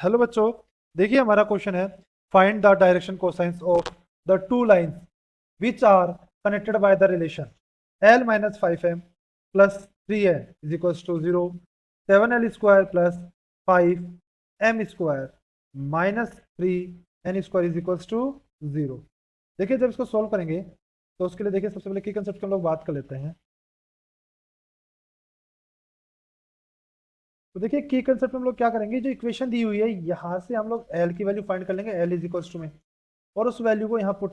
Hello बच्चों, देखिए हमारा क्वेश्चन है find the direction cosines of the two lines which are connected by the relation l minus 5m plus 3n is equals to 0, 7l square plus 5m square minus 3n square is equals to 0। देखिए जब इसको solve करेंगे तो उसके लिए देखिए सबसे पहले की कंसेप्ट की हम लोग बात कर लेते हैं। तो देखिए की कंसेप्ट में हम लोग क्या करेंगे, जो इक्वेशन दी हुई है यहाँ से हम लोग एल की वैल्यू फाइंड कर लेंगे, एल इज इक्वल्स टू में, और उस वैल्यू को यहाँ पुट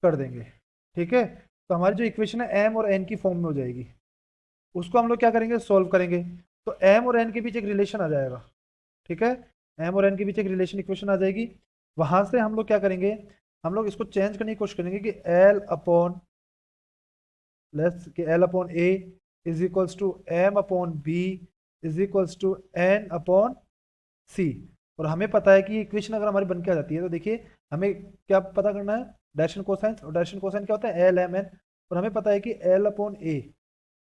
कर देंगे। ठीक है, तो हमारी जो इक्वेशन है एम और एन की फॉर्म में हो जाएगी। उसको हम लोग क्या करेंगे, सोल्व करेंगे। तो एम और एन के बीच एक रिलेशन आ जाएगा। ठीक है, एम और एन के बीच एक रिलेशन इक्वेशन आ जाएगी। वहां से हम लोग क्या करेंगे, हम लोग इसको चेंज करने की कोशिश करेंगे कि L upon A is equals to M upon B is equals to N upon C. और हमें पता है कि ये इक्वेशन अगर हमारी बन के आ जाती है तो देखिए हमें क्या पता करना है, डायरेक्शन कोसाइन। और डायरेक्शन कोसाइन क्या होता है, एल एम एन। और हमें पता है कि L upon A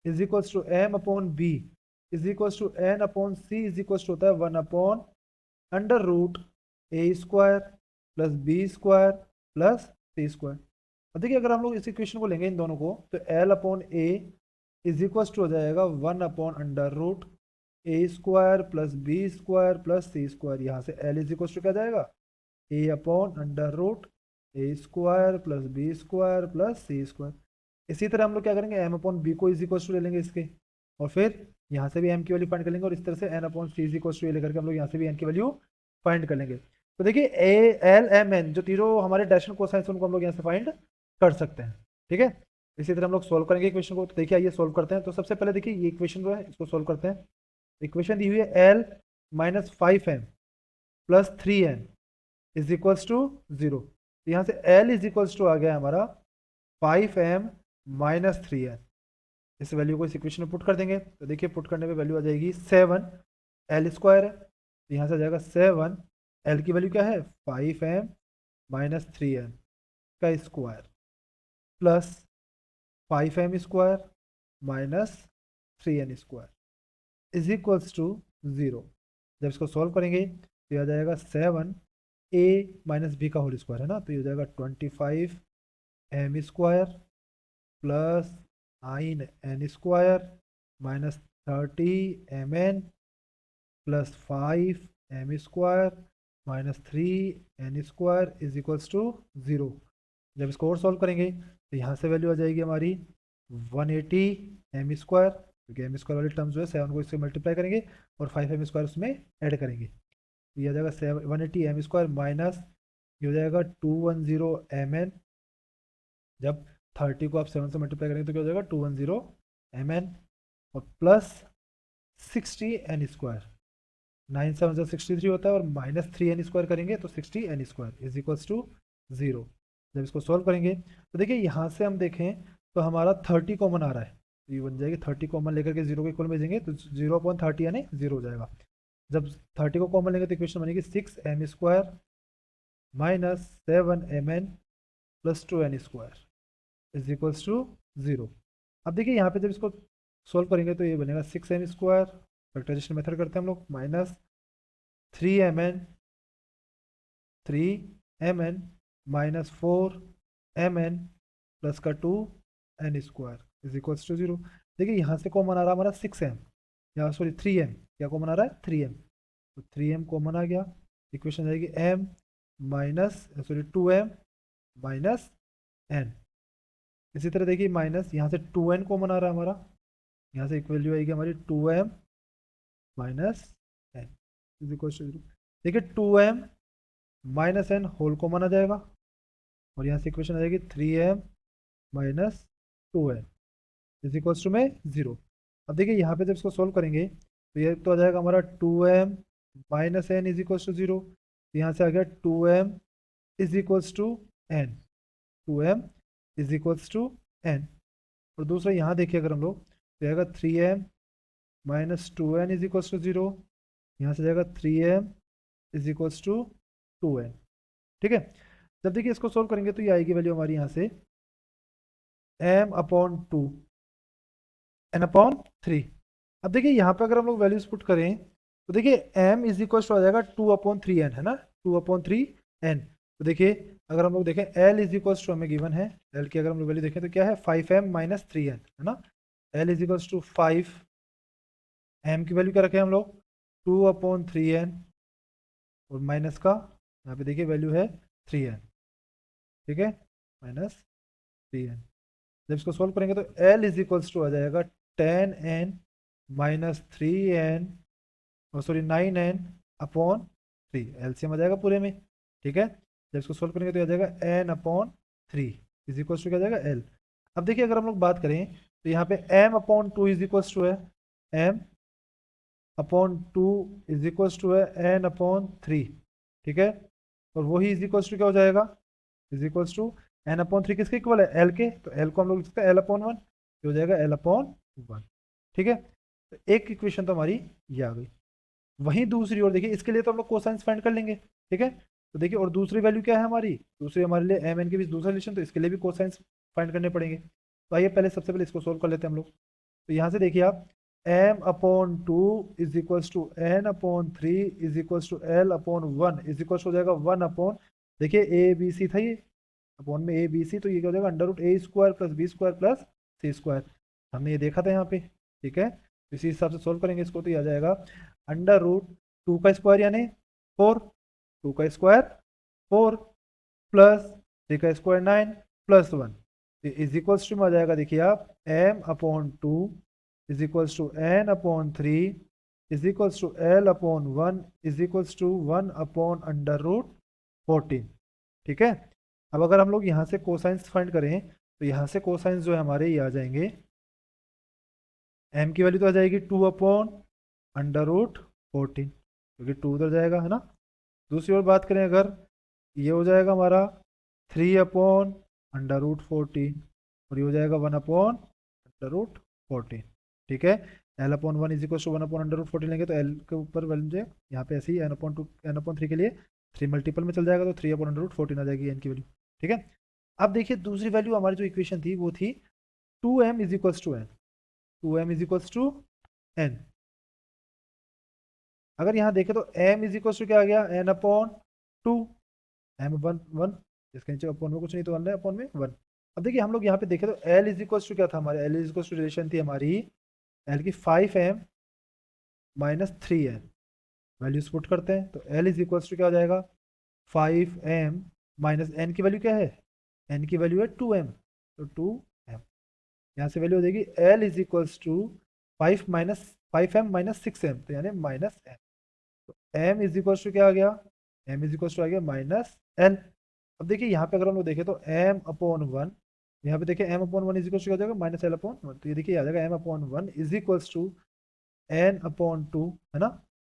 is equals to M upon B is equals to N upon C is equals to होता है 1 upon under root A square plus B square plus C square. और देखिए अगर हम लोग इस इक्वेशन को लेंगे इन दोनों को, तो L upon A is equals to हो जाएगा 1 upon under root A square plus B square plus C square. यहाँ से एल इज इक्वल्स टू क्या जाएगा, A upon under root A square plus B square plus C square. इसी तरह हम लोग क्या करेंगे, एम अपॉन बी को इज इक्वल्स टू ले लेंगे इसके, और फिर यहाँ से भी एम की वैल्यू फाइंड कर लेंगे, और इस तरह से n upon C is equals to लेकर के हम लोग यहाँ से भी एन की वैल्यू फाइंड कर लेंगे। तो देखिए ए एल एम एन जो तीनों हमारे डायरेक्शन कोसाइंस उनको हम लोग यहाँ से फाइंड कर सकते हैं। ठीक है, इसी तरह हम लोग सोल्व करेंगे इक्वेशन को। तो देखिए आइए सोल्व करते हैं। तो सबसे पहले देखिए ये इक्वेशन जो है इसको सोल्व करते हैं। इक्वेशन दी हुई है l minus 5m plus 3n is equals to 0। तो यहाँ से एल इज इक्वल्स टू आ गया हमारा 5m माइनस 3n। इस वैल्यू को इस इक्वेशन में पुट कर देंगे। तो देखिए पुट करने पे वैल्यू आ जाएगी 7, एल स्क्वायर है तो यहाँ से आ जाएगा 7, एल की वैल्यू क्या है 5m माइनस 3n का square plus 5m square minus 3n square is equals to 0। जब इसको सॉल्व करेंगे तो यह आ जाएगा 7 ए माइनस बी का होल स्क्वायर है ना, तो ये हो जाएगा 25m square plus 9n square minus 30mn plus 5m square minus 3n square is equals to 0। जब इसको और सॉल्व करेंगे तो यहाँ से वैल्यू आ जाएगी हमारी 180m स्क्वायर, क्योंकि एम स्क्वायर वाली टर्म जो है 7 को इससे मल्टीप्लाई करेंगे और 5m स्क्वायर उसमें ऐड करेंगे। तो ये आ जाएगा 180m स्क्वायर माइनस ये हो जाएगा 210mn। जब 30 को आप 7 से मल्टीप्लाई करेंगे तो क्या हो जाएगा 210mn और प्लस 60n स्क्वायर। 9 7 से 63 होता है और माइनस 3n स्क्वायर करेंगे तो 60n square is equals to 0। जब इसको सॉल्व करेंगे तो देखिए यहाँ से हम देखें तो हमारा 30 कॉमन आ रहा है, तो ये बन जाएगी 30 कॉमन लेकर के 0 को इक्वल में भेजेंगे तो 0/30 यानी 0 हो जाएगा। जब 30 को कॉमन लेंगे तो इक्वेशन बनेगी 6m square minus 7mn plus 2n square is equals to 0। अब देखिए यहाँ पे जब इसको सोल्व करेंगे तो ये बनेगा 6m स्क्वायर, फैक्टराइजेशन मेथड करते हैं हम लोग, minus 3mn minus 4mn plus का 2n square is equals to 0। देखिए यहाँ से कॉमन आ रहा है हमारा 6m, या सॉरी 3m, क्या कॉमन आ रहा है 3m, तो 3m कॉमन आ गया। इक्वेशन जाएगी m minus sorry 2m minus n। इसी तरह देखिए माइनस यहाँ से 2n कॉमन आ रहा है हमारा, यहाँ से इक्वल आएगी हमारी 2m minus n is equal to 0। देखिए 2m minus n whole common आ जाएगा और यहाँ से इक्वेशन आ जाएगी 3m minus 2n is equals to में 0। अब देखिए यहाँ पे जब इसको सोल्व करेंगे तो ये तो आ जाएगा हमारा 2m minus n is equals to 0। यहाँ से आ गया 2m is equals to n, 2m is equals to n। और दूसरा यहाँ देखिए अगर हम लोग तो आएगा 3m minus 2n is equals to 0, यहाँ से जाएगा 3m is equals to 2n। ठीक है, जब देखिए इसको सोल्व करेंगे तो ये आएगी वैल्यू हमारी यहाँ से m अपॉन 2 n अपॉन 3। अब देखिए यहाँ पे अगर हम लोग वैल्यूज पुट करें तो देखिए m इज इक्वल टू आ जाएगा 2/3n, है ना, 2/3n। तो देखिए अगर हम लोग देखें l इज इक्वल टू हमें गिवन है, l की अगर हम लोग वैल्यू देखें तो क्या है 5m माइनस 3n, है ना। l is equal to 5, m की वैल्यू क्या रखें हम लोग 2/3n, और माइनस का यहाँ पे देखिए वैल्यू है 3n, ठीक है, -3n। जब इसको सोल्व करेंगे तो l इज इक्वल्स टू आ जाएगा 10n माइनस 3n, और सॉरी 9n अपॉन 3, एलसीएम आ जाएगा पूरे में, ठीक है। जब इसको सोल्व करेंगे तो आ जाएगा n/3 इज इक्वल्स टू क्या आ जाएगा l। अब देखिए अगर हम लोग बात करें तो यहाँ पे m/2 इज इक्वल्स टू है m/2 इज इक्वल्स टू है n/3, ठीक है। और वही इज इक्वल्स टू क्या हो जाएगा, इज इक्वल्स टू n/3 किसके इक्वल है l के, तो l को हम लोग लिख सकते हैं l/1, हो जाएगा l/1, ठीक है। तो एक इक्वेशन तो हमारी ये आ गई। वहीं दूसरी ओर देखिए इसके लिए तो हम लोग कोसाइंस फाइंड कर लेंगे, ठीक है। तो देखिए और दूसरी वैल्यू क्या है हमारी, दूसरी हमारे लिए एम एन के बीच दूसरा रिलेशन, तो इसके लिए भी कोसाइंस फाइंड करने पड़ेंगे। तो आइए पहले सबसे पहले इसको सोल्व कर लेते हैं हम लोग। तो यहाँ से देखिए आप m/2 is equals to n/3 is equals to l/1 is equals हो जाएगा 1 देखिए ए बी सी था ये, अपॉन में ए बी सी, तो ये क्या हो जाएगा √a² + b² + c²। हमने ये देखा था यहाँ पे, ठीक है। इसी हिसाब से सोल्व करेंगे इसको, तो ये आ जाएगा √2 का स्क्वायर यानी 4, 2 का स्क्वायर 4 प्लस 3 का square 9 plus 1 is equals to में आ जाएगा देखिए आप m/2 is equals to n/3 is equals to l/1 is equals to 1/√14, ठीक है। अब अगर हम लोग यहाँ से कोसाइंस फाइंड करें तो यहाँ से कोसाइंस जो है हमारे ये आ जाएंगे, m की वैल्यू तो आ जाएगी 2/√14, क्योंकि 2 उधर जाएगा, है ना। दूसरी ओर बात करें अगर, ये हो जाएगा हमारा 3/√14, और ये हो जाएगा 1/√14, ठीक है। l/1 इज इक्वल टू 1/√14 लेंगे तो l के ऊपर वैल्यू यहाँ पे ऐसे ही n/2 n/3 के लिए 3 मल्टीपल में चल जाएगा, तो 3/√14 आ जाएगी n की वैल्यू, ठीक है। अब देखिए दूसरी वैल्यू हमारी जो इक्वेशन थी वो थी 2m is equals to n, 2m is equals to n। अगर यहाँ देखें तो m इज इक्वल्स टू क्या आ गया n/2, m/1, इसके नीचे अपॉन में कुछ नहीं तो 1 है, अपॉन में 1। अब देखिए हम लोग यहाँ पे देखें तो l इज इक्वल्स टू क्या था हमारे, l is equals to relation थी हमारी l की 5m minus 3n, values put करते हैं तो l इज इक्वल्स टू क्या हो जाएगा 5m माइनस n की वैल्यू क्या है, n की वैल्यू है 2m, तो 2m यहाँ से वैल्यू हो जाएगी l is equals to 5m minus 6m, तो यानी माइनस m, तो m इज इक्वल्स टू क्या आ गया, m इज इक्वल्स टू आ गया माइनस l। अब देखिए यहाँ पे अगर हम लोग देखें तो m/1, यहाँ पे देखिए m/1 इज इक्वल्स टू क्या हो जाएगा -l/1, तो ये देखिए आ जाएगा m/1 is equals to n/2, है ना।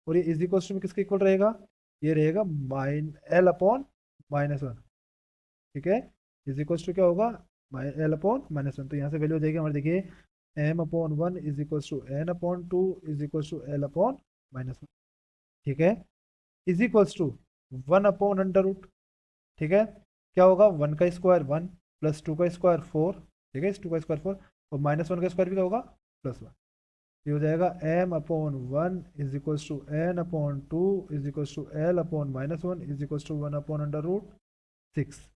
और ये इज इक्वल्स टू में किसके इक्वल रहेगा, ये रहेगा l/-1, ठीक है। इज इक्वल्स टू क्या होगा l/-1, तो यहाँ से वैल्यू हो जाएगी हमारे देखिए m/1 is equals to n/2 is equals to l/-1, ठीक है, इज इक्वल्स टू 1/√, ठीक है। क्या होगा 1 का स्क्वायर 1 प्लस 2 का स्क्वायर 4, ठीक है, इस 2 का स्क्वायर 4, और -1 का स्क्वायर भी क्या होगा +1, ये हो जाएगा m/1 is equals to n/2 is equals to l/-1 is equals to 1/√6।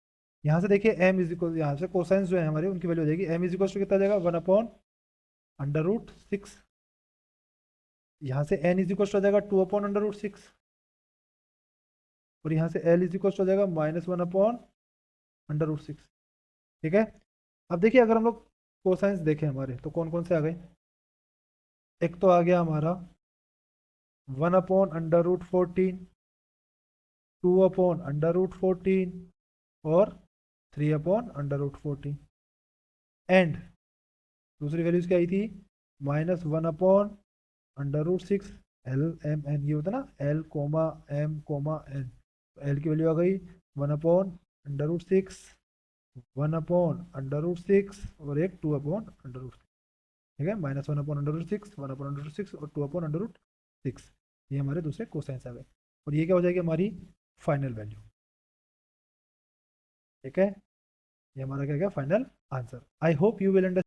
यहाँ से देखिए m इज इक्वल, यहाँ से कोसाइंस जो है हमारे उनकी वैल्यू हो जाएगी m इज इक्वल्स टू कितना आ जाएगा 1/√6, यहाँ से n इज इक्वल्स टू आ जाएगा 2/√6, और यहाँ से l इज इक्वल्स टू आ जाएगा -1/√6, ठीक है। अब देखिए अगर हम लोग कोसाइंस देखें हमारे तो कौन कौन से आ गए, एक तो आ गया हमारा 1/√14, 2/√14 और 3/√14, एंड दूसरी वैल्यूज क्या आई थी -1/√6 l/m/n, ये होता ना l,m,n, l की वैल्यू आ गई 1/√6, 1/√6 और एक 2/√6, ठीक है, -1/√6, 1/√6 और 2/√6, ये हमारे दूसरे कोसाइंस आ गए, और ये क्या हो जाएगी हमारी फाइनल वैल्यू, ठीक है। ये हमारा क्या गया final answer. I hope you will understand.